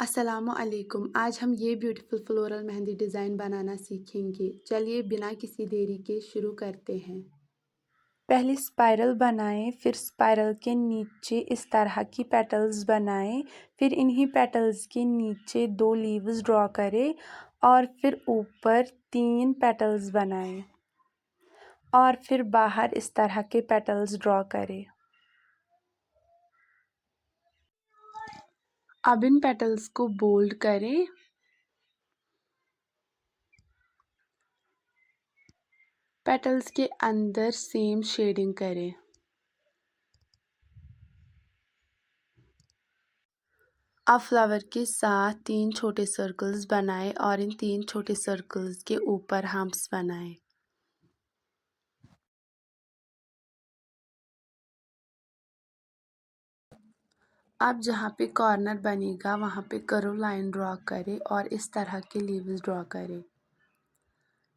अस्सलामु अलैकुम। आज हम ये ब्यूटीफुल फ्लोरल मेहंदी डिज़ाइन बनाना सीखेंगे। चलिए बिना किसी देरी के शुरू करते हैं। पहले स्पाइरल बनाएं, फिर स्पाइरल के नीचे इस तरह की पेटल्स बनाएं, फिर इन्हीं पेटल्स के नीचे 2 लीव्स ड्रॉ करें और फिर ऊपर 3 पेटल्स बनाएं और फिर बाहर इस तरह के पेटल्स ड्रॉ करें। अब इन पेटल्स को बोल्ड करें। पेटल्स के अंदर सेम शेडिंग करें। अब फ्लावर के साथ 3 छोटे सर्कल्स बनाएं और इन 3 छोटे सर्कल्स के ऊपर हम्प्स बनाएं। अब जहाँ पे कॉर्नर बनेगा वहाँ पे कर्व लाइन ड्रॉ करें और इस तरह के लीव्स ड्रॉ करें।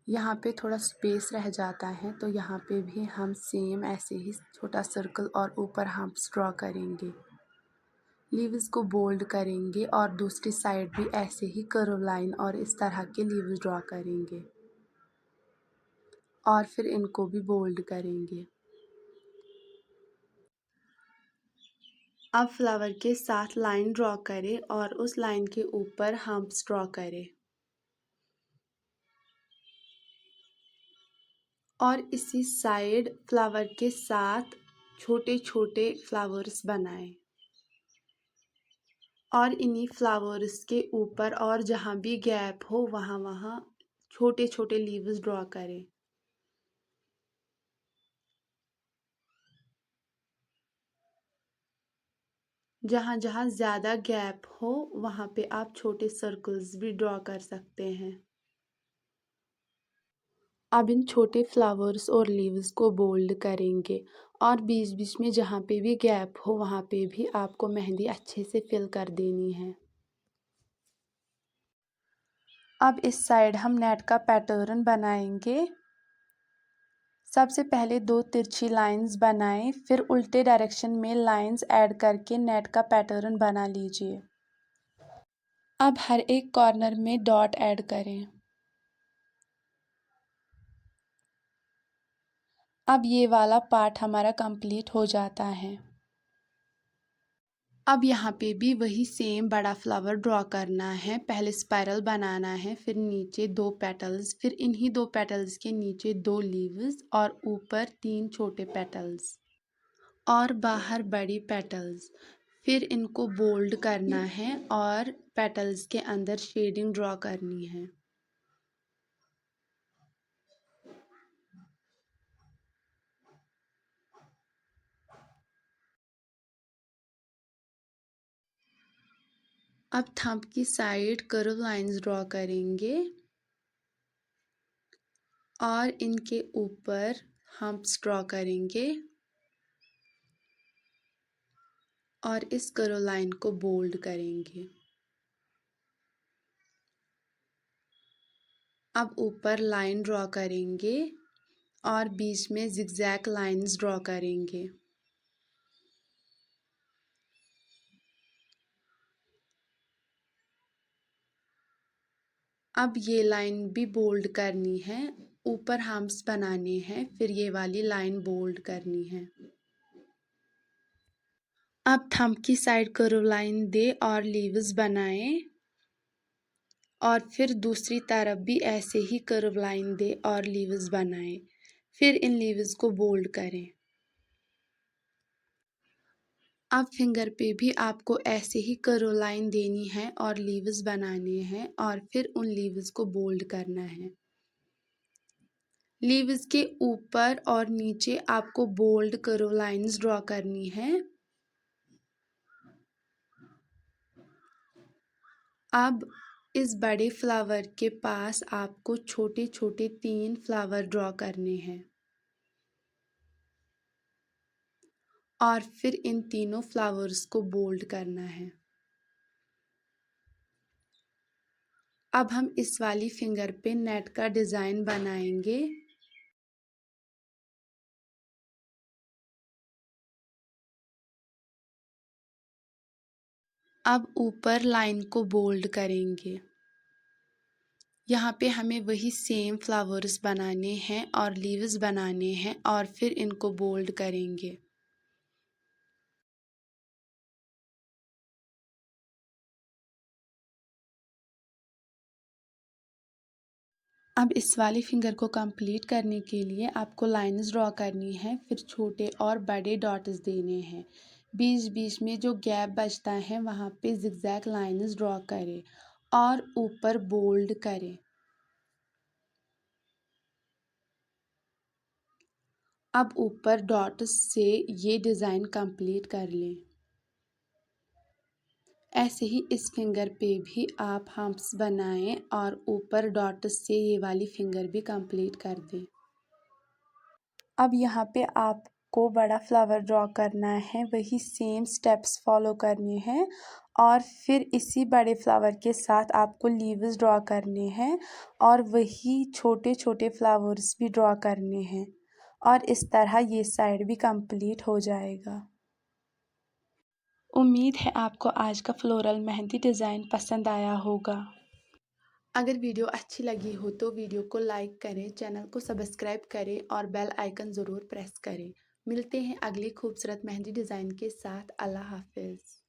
यहाँ पे थोड़ा स्पेस रह जाता है तो यहाँ पे भी हम सेम ऐसे ही छोटा सर्कल और ऊपर हम्प्स ड्रॉ करेंगे। लीव्स को बोल्ड करेंगे और दूसरी साइड भी ऐसे ही कर्व लाइन और इस तरह के लीव्स ड्रॉ करेंगे और फिर इनको भी बोल्ड करेंगे। अब फ्लावर के साथ लाइन ड्रॉ करें और उस लाइन के ऊपर हम्प्स ड्रॉ करें और इसी साइड फ्लावर के साथ छोटे छोटे फ्लावर्स बनाएं और इन्हीं फ्लावर्स के ऊपर और जहाँ भी गैप हो वहाँ वहाँ छोटे छोटे लीव्स ड्रॉ करें। जहाँ जहाँ ज़्यादा गैप हो वहाँ पे आप छोटे सर्कल्स भी ड्रॉ कर सकते हैं। अब इन छोटे फ्लावर्स और लीव्स को बोल्ड करेंगे और बीच बीच में जहाँ पे भी गैप हो वहाँ पे भी आपको मेहंदी अच्छे से फिल कर देनी है। अब इस साइड हम नेट का पैटर्न बनाएंगे। सबसे पहले 2 तिरछी लाइंस बनाएं, फिर उल्टे डायरेक्शन में लाइंस ऐड करके नेट का पैटर्न बना लीजिए। अब हर एक कॉर्नर में डॉट ऐड करें। अब ये वाला पार्ट हमारा कंप्लीट हो जाता है। अब यहाँ पे भी वही सेम बड़ा फ्लावर ड्रॉ करना है। पहले स्पाइरल बनाना है, फिर नीचे 2 पेटल्स, फिर इन्हीं 2 पेटल्स के नीचे 2 लीव्स और ऊपर 3 छोटे पेटल्स और बाहर बड़ी पेटल्स। फिर इनको बोल्ड करना है और पेटल्स के अंदर शेडिंग ड्रॉ करनी है। अब थंब की साइड कर्व लाइंस ड्रॉ करेंगे और इनके ऊपर हम्प्स ड्रॉ करेंगे और इस कर्व लाइन को बोल्ड करेंगे। अब ऊपर लाइन ड्रॉ करेंगे और बीच में जिगजैग लाइंस ड्रॉ करेंगे। अब ये लाइन भी बोल्ड करनी है, ऊपर हम्प्स बनाने हैं, फिर ये वाली लाइन बोल्ड करनी है। अब थंब की साइड कर्व लाइन दे और लीव्स बनाएं और फिर दूसरी तरफ भी ऐसे ही कर्व लाइन दे और लीव्स बनाएं। फिर इन लीव्स को बोल्ड करें। अब फिंगर पे भी आपको ऐसे ही कर्व लाइन देनी है और लीव्स बनाने हैं और फिर उन लीव्स को बोल्ड करना है। लीव्स के ऊपर और नीचे आपको बोल्ड कर्व लाइंस ड्रॉ करनी है। अब इस बड़े फ्लावर के पास आपको छोटे छोटे 3 फ्लावर ड्रॉ करने हैं और फिर इन तीनों फ्लावर्स को बोल्ड करना है। अब हम इस वाली फिंगर पे नेट का डिज़ाइन बनाएंगे। अब ऊपर लाइन को बोल्ड करेंगे। यहाँ पे हमें वही सेम फ्लावर्स बनाने हैं और लीव्स बनाने हैं और फिर इनको बोल्ड करेंगे। अब इस वाली फिंगर को कंप्लीट करने के लिए आपको लाइंस ड्रॉ करनी है, फिर छोटे और बड़े डॉट्स देने हैं। बीच बीच में जो गैप बचता है वहाँ पे जिगजैग लाइंस ड्रॉ करें और ऊपर बोल्ड करें। अब ऊपर डॉट्स से ये डिज़ाइन कंप्लीट कर लें। ऐसे ही इस फिंगर पे भी आप हम्प्स बनाएं और ऊपर डॉट्स से ये वाली फिंगर भी कंप्लीट कर दें। अब यहाँ पे आपको बड़ा फ्लावर ड्रॉ करना है, वही सेम स्टेप्स फॉलो करने हैं और फिर इसी बड़े फ्लावर के साथ आपको लीव्स ड्रॉ करने हैं और वही छोटे छोटे फ्लावर्स भी ड्रॉ करने हैं और इस तरह ये साइड भी कंप्लीट हो जाएगा। उम्मीद है आपको आज का फ्लोरल मेहंदी डिज़ाइन पसंद आया होगा। अगर वीडियो अच्छी लगी हो तो वीडियो को लाइक करें, चैनल को सब्सक्राइब करें और बेल आइकन ज़रूर प्रेस करें। मिलते हैं अगली खूबसूरत मेहंदी डिज़ाइन के साथ। अल्लाह हाफिज़।